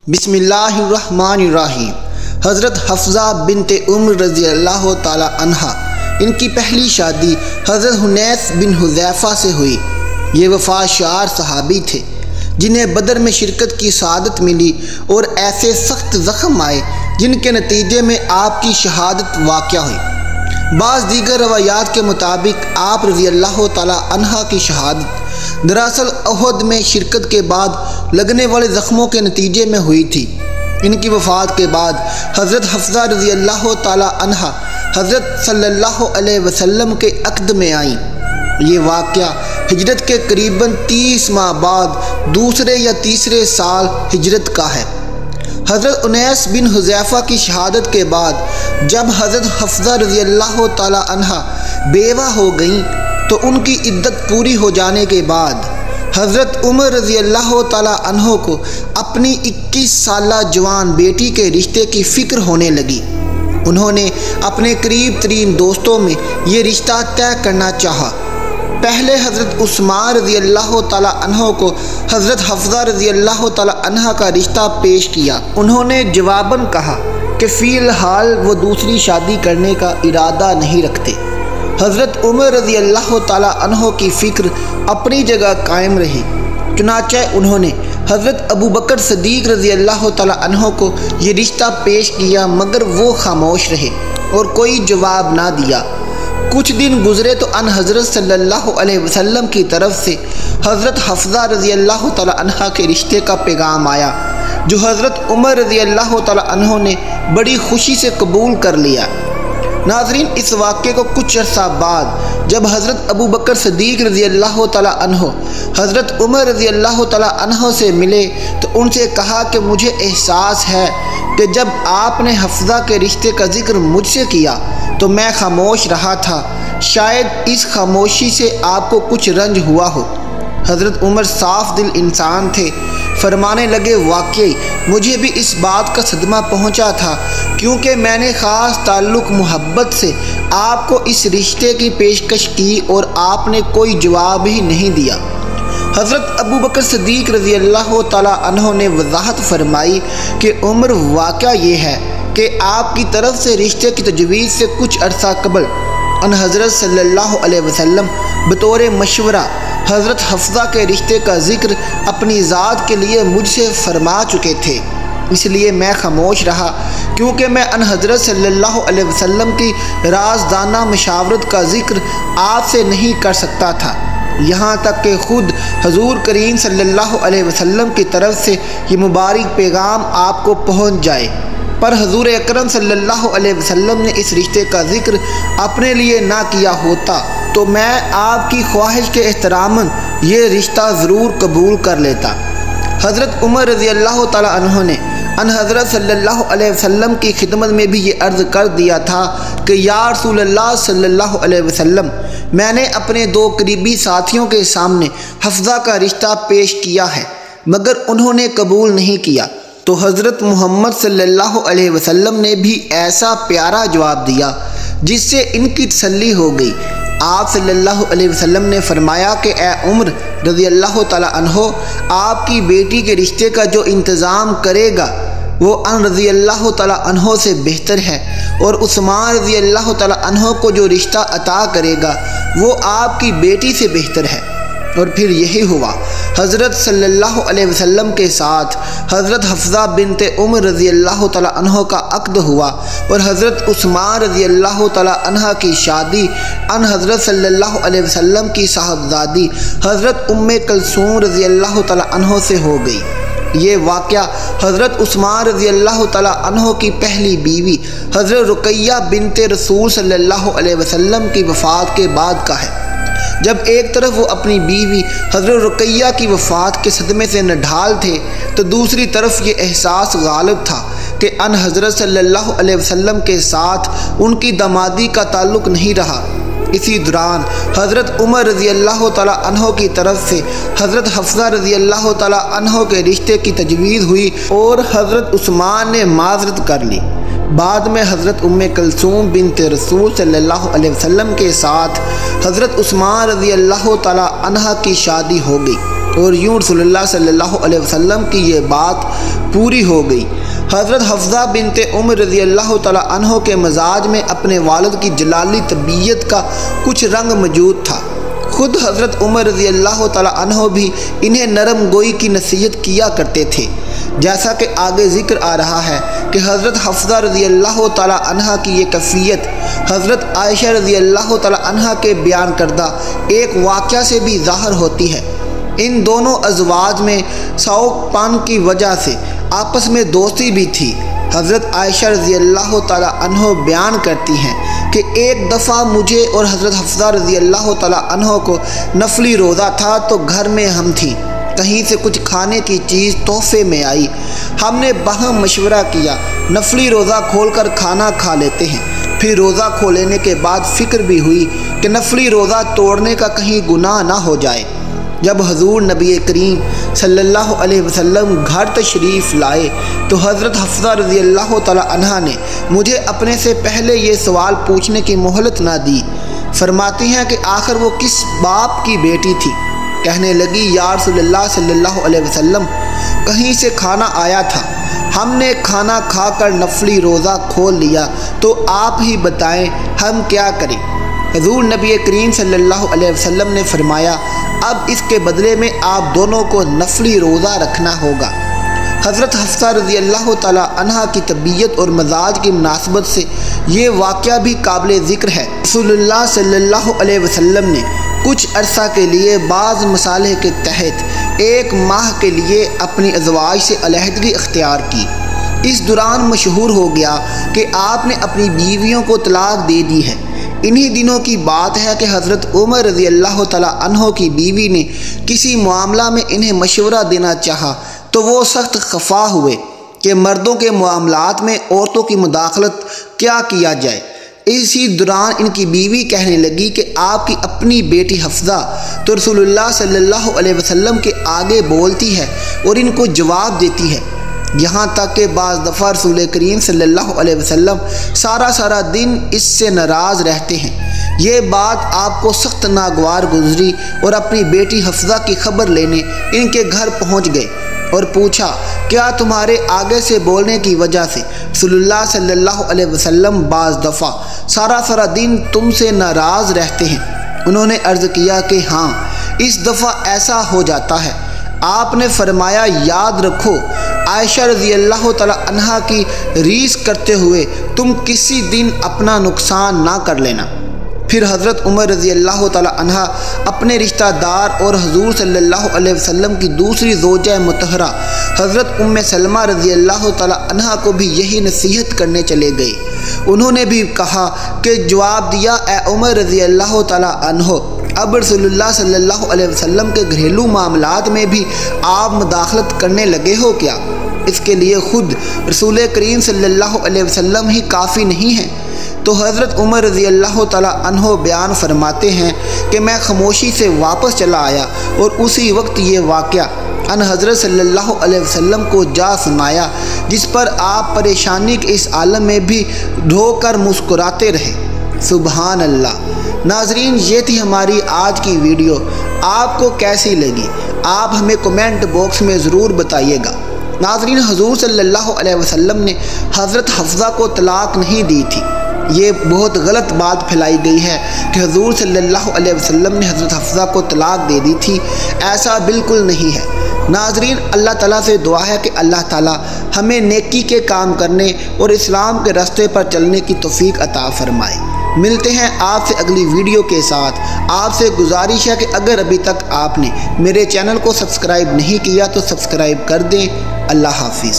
बिस्मिल्लाहिर्रहमानिर्रहीम। हज़रत हफ्ज़ा बिनते उम्र रज़ी अल्लाह ताला अन्हा, इनकी पहली शादी हज़रत हुनैस बिन हुज़ैफ़ा से हुई। ये वफ़ाशार सहाबी थे जिन्हें बदर में शिरकत की सआदत मिली और ऐसे सख्त ज़ख्म आए जिनके नतीजे में आपकी शहादत वाक़या हुई। बाज़ दीगर रवायात के मुताबिक आप रज़ी अल्लाह ताला अन्हा की शहादत दरअसल उहद में शिरकत के बाद लगने वाले ज़ख्मों के नतीजे में हुई थी। इनकी वफ़ात के बाद हज़रत हफ्ज़ा रज़ी अल्लाह ताला अन्हा हज़रत सल्लल्लाहु अलैहि वसल्लम के अक़द में आईं। ये वाक़या हिजरत के करीबन 30 माह बाद दूसरे या तीसरे साल हिजरत का है। हज़रत उनैस बिन हुज़ैफ़ा की शहादत के बाद जब हज़रत हफ्ज़ा रज़ी अल्लाह ताला अन्हा बेवा हो गईं तो उनकी इद्दत पूरी हो जाने के बाद हज़रत उमर रज़ी अल्लाह ताला अन्हो को अपनी 21 साला जवान बेटी के रिश्ते की फ़िक्र होने लगी। उन्होंने अपने करीब तरीन दोस्तों में ये रिश्ता तय करना चाहा। पहले हज़रत उस्मान रज़ी अल्लाह ताला अन्हो को हज़रत हफ्ज़ा रज़ी अल्लाह ताला अन्हा का रिश्ता पेश किया। उन्होंने जवाबन कहा कि फ़िलहाल वो दूसरी शादी करने का इरादा नहीं रखते। हज़रत उमर रज़ी अल्लाह ताला अन्हो की फ़िक्र अपनी जगह कायम रही। चुनाचे उन्होंने हज़रत अबू बकर सिद्दीक़ रज़ी अल्लाह ताला अन्हो को ये रिश्ता पेश किया, मगर वो खामोश रहे और कोई जवाब ना दिया। कुछ दिन गुज़रे तो अन हज़रत सल्लल्लाहु अलैहि वसल्लम की तरफ से हज़रत हफ्ज़ा रज़ी अल्लाह ताला अन्हा के रिश्ते का पैगाम आया, जो हज़रत उमर रज़ी अल्लाह ताला अन्हो ने बड़ी खुशी से कबूल कर लिया। नाज़रीन, इस वाक़े को कुछ अर्सा बाद जब हज़रत अबू बकर सिद्दीक़ रज़ी अल्लाह ताला अन्हो हज़रत उमर रज़ी अल्लाह ताला अन्हो से मिले तो उनसे कहा कि मुझे एहसास है कि जब आपने हफ्ज़ा के रिश्ते का ज़िक्र मुझसे किया तो मैं खामोश रहा था, शायद इस खामोशी से आपको कुछ रंज हुआ हो। हज़रत उमर साफ दिल इंसान थे, फरमाने लगे, वाकई मुझे भी इस बात का सदमा पहुंचा था, क्योंकि मैंने ख़ास ताल्लुक़ मोहब्बत से आपको इस रिश्ते की पेशकश की और आपने कोई जवाब ही नहीं दिया। हज़रत अबू बकर सिद्दीक़ रज़ी अल्लाह ताला अन्हो ने वज़ाहत फरमाई कि उमर, वाक़या ये है कि आपकी तरफ से रिश्ते की तजवीज़ से कुछ अरसा कबल अन हज़रत सल्लल्लाहु अलैहि वसल्लम बतौर मशवरा हज़रत हफ्ज़ा के रिश्ते का ज़िक्र अपनी ज़ात के लिए मुझसे फरमा चुके थे, इसलिए मैं खामोश रहा, क्योंकि मैं अन हज़रत सल्लल्लाहु अलैहि वसल्लम की राज़दाना मशावरत का ज़िक्र आपसे नहीं कर सकता था, यहाँ तक कि ख़ुद हजूर करीम सल्लल्लाहु अलैहि वसल्लम की तरफ से ये मुबारक पैगाम आपको पहुँच जाए। पर हजूर अकरम सल्लल्लाहु अलैहि वसल्लम ने इस रिश्ते का ज़िक्र अपने लिए ना किया होता तो मैं आपकी ख्वाहिश के एहतरामन ये रिश्ता ज़रूर कबूल कर लेता। हज़रत उमर रज़ी अल्लाह ताला अन्हो ने अन हज़रत सल्लल्लाहु अलैहि वसल्लम की खिदमत में भी ये अर्ज़ कर दिया था कि या रसूल अल्लाह सल्लल्लाहु अलैहि वसल्लम, मैंने अपने 2 करीबी साथियों के सामने हफ्ज़ा का रिश्ता पेश किया है, मगर उन्होंने कबूल नहीं किया। तो हज़रत मोहम्मद सल्लल्लाहु अलैहि वसल्लम ने भी ऐसा प्यारा जवाब दिया जिससे इनकी तसल्ली हो गई। आप सल्लल्लाहु अलैहि वसल्लम ने फरमाया कि ए उमर रज़ी अल्लाह ताला अन्हो, आपकी बेटी के रिश्ते का जो इंतज़ाम करेगा वो अन रज़ी अल्लाह ताला अन्हो से बेहतर है, और उस्मान रज़ी अल्लाह ताला अन्हो को जो रिश्ता अता करेगा वो आपकी बेटी से बेहतर है। और फिर यही हुआ। हज़रत सल्लल्लाहु अलैहि वसल्लम के साथ हज़रत हफ्ज़ा बिनते उमर रज़ी अल्लाह ताला अन्हो का अक़्द हुआ और हज़रत उस्मान रज़ी अल्लाह ताला अन्हा की शादी अन हज़रत सल्लल्लाहु अलैहि वसल्लम की साहबजादी हज़रत उम्मे कलसूम रज़ी अल्लाह ताला अन्हो से हो गई। ये वाक़या हज़रत उस्मान रज़ी अल्लाह ताला अन्हो की पहली बीवी हज़रत रुक़ैया बिनते रसूल सल्लल्लाहु अलैहि वसल्लम की वफ़ात के बाद का है। जब एक तरफ वो अपनी बीवी हज़रत रुक़ैया की वफ़ात के सदमे से नढाल थे तो दूसरी तरफ ये एहसास गालिब था कि अन हज़रत सल्लल्लाहु अलैहि वसल्लम के साथ उनकी दामादी का ताल्लुक़ नहीं रहा। इसी दौरान हज़रत उमर रज़ी अल्लाह ताला अन्हो की तरफ से हज़रत हफ्ज़ा रज़ी अल्लाह ताला अन्हो के रिश्ते की तजवीज़ हुई और हज़रत उस्मान ने माज़रत कर ली। बाद में हज़रत उम्मे कलसूम बिनते रसूल सल्लल्लाहु अलैहि वसल्लम के साथ हज़रत उस्मान रज़ी अल्लाह ताला अन्हा की शादी हो गई। और यूं रसूलुल्लाह सल्लल्लाहु अलैहि वसल्लम की ये बात पूरी हो गई। हज़रत हफ्सा बिनते उमर रज़ी अल्लाह तआला अन्हो के मजाज में अपने वालिद की जलाली तबीयत का कुछ रंग मौजूद था। खुद हज़रत उमर रज़ी अल्लाह तआला अन्हो भी इन्हें नरम गोई की नसीहत किया करते थे। जैसा कि आगे जिक्र आ रहा है कि हज़रत हफ्सा रज़ी अल्लाह तआला अन्हा की ये कैफियत हज़रत आयशा रज़ी अल्लाह तआला अन्हा के बयान करदा एक वाक़या से भी ज़ाहिर होती है। इन दोनों अज़वाज में शौक़पन की वजह से आपस में दोस्ती भी थी। हज़रत आयशा रज़ी अल्लाह तआला अन्हो बयान करती हैं कि एक दफ़ा मुझे और हज़रत हफ्सा रज़ी अल्लाह तआला अन्हो को नफली रोज़ा था तो घर में हम थी, कहीं से कुछ खाने की चीज़ तोहफे में आई। हमने बाहम मशवरा किया नफली रोज़ा खोलकर खाना खा लेते हैं। फिर रोज़ा खोलने के बाद फ़िक्र भी हुई कि नफली रोज़ा तोड़ने का कहीं गुनाह ना हो जाए। जब हजूर नबी करीम सल्लल्लाहु अलैहि वसल्लम घर तशरीफ़ लाए तो हज़रत हफ्सा रज़ी अल्लाह तआला अन्हा ने मुझे अपने से पहले ये सवाल पूछने की मोहलत ना दी। फरमाती हैं कि आखिर वो किस बाप की बेटी थी। कहने लगी या रसूलल्लाह सल्लल्लाहु अलैहि वसल्लम कहीं से खाना आया था, हमने खाना खाकर नफली रोज़ा खोल लिया, तो आप ही बताएं हम क्या करें। हज़ूर नबी करीम सल्लल्लाहु अलैहि वसल्लम ने फरमाया अब इसके बदले में आप दोनों को नफली रोज़ा रखना होगा। हज़रत हफ्सा रज़ी अल्लाह तआला अन्हा की तबीयत और मजाज की मुनासबत से ये वाक़या भी काबिल ज़िक्र है। रसूलुल्लाह सल्लल्लाहु अलैहि वसल्लम ने कुछ अरसा के लिए बाज़ मसाले के तहत 1 माह के लिए अपनी अज़वाज से अलहदगी इख्तियार की। इस दौरान मशहूर हो गया कि आपने अपनी बीवियों को तलाक दे दी है। इन्हीं दिनों की बात है कि हज़रत उमर रज़ी अल्लाह तआला अन्हो की बीवी ने किसी मामला में इन्हें मशवरा देना चाहा तो वो सख्त खफा हुए कि मर्दों के मामलात में औरतों की मुदाखलत क्या किया जाए। इसी दौरान इनकी बीवी कहने लगी कि आपकी अपनी बेटी हफ्सा तो रसूलुल्लाह सल्लल्लाहु अलैहि वसल्लम के आगे बोलती है और इनको जवाब देती है। यहाँ तक कि बाज़ दफ़ा रसूल करीम सल्लल्लाहु अलैहि वसल्लम सारा दिन इससे नाराज़ रहते हैं। ये बात आपको सख्त नागवार गुजरी और अपनी बेटी हफ्सा की खबर लेने इनके घर पहुँच गए और पूछा क्या तुम्हारे आगे से बोलने की वजह से रसूलुल्लाह सल्लल्लाहु अलैहि वसल्लम बाज़ दफ़ा सारा दिन तुमसे नाराज़ रहते हैं। उन्होंने अर्ज़ किया कि हाँ इस दफ़ा ऐसा हो जाता है। आपने फरमाया याद रखो आयशा रज़ी अल्लाह तआला अन्हा की रीस करते हुए तुम किसी दिन अपना नुकसान ना कर लेना। फिर हज़रत उमर रज़ी अल्लाह तआला अन्हा अपने रिश्तेदार और हजूर सल्लल्लाहु अलैहि वसल्लम की दूसरी ज़ौजा मुतहरा हज़रत उम्मे सलमा रज़ी अल्लाह तआला अन्हा को भी यही नसीहत करने चले गए। उन्होंने भी कहा कि जवाब दिया ए उमर रज़ी अल्लाह तआला अन्हो अब रसूलुल्लाह सल्लल्लाहु अलैहि वसल्लम के घरेलू मामलात में भी आप मुदाखलत करने लगे हो क्या? इसके लिए खुद रसूल करीम सल्लल्लाहु अलैहि वसल्लम ही काफ़ी नहीं है। तो हज़रत उमर रज़ी अल्लाह तआला अन्हो बयान फरमाते हैं कि मैं खामोशी से वापस चला आया और उसी वक्त ये वाक़या अन हज़रत सल्लल्लाहु अलैहि वसल्लम को जा सुनाया, जिस पर आप परेशानी के इस आलम में भी ढोकर मुस्कुराते रहे। सुबहान अल्लाह। नाजरीन ये थी हमारी आज की वीडियो, आपको कैसी लगी आप हमें कमेंट बॉक्स में ज़रूर बताइएगा। नाजरीन हजूर सल्लल्लाहु अलैहि वसल्लम ने हज़रत हफ्सा को तलाक नहीं दी थी। ये बहुत गलत बात फैलाई गई है कि हजूर सल्लल्लाहु अलैहि वसल्लम ने हज़रत हफ्सा को तलाक दे दी थी, ऐसा बिल्कुल नहीं है। नाजरीन अल्लाह ताला से दुआ है कि अल्लाह ताला हमें नेकी के काम करने और इस्लाम के रास्ते पर चलने की तौफीक अता फरमाए। मिलते हैं आपसे अगली वीडियो के साथ। आपसे गुजारिश है कि अगर अभी तक आपने मेरे चैनल को सब्सक्राइब नहीं किया तो सब्सक्राइब कर दें। अल्लाह हाफिज़।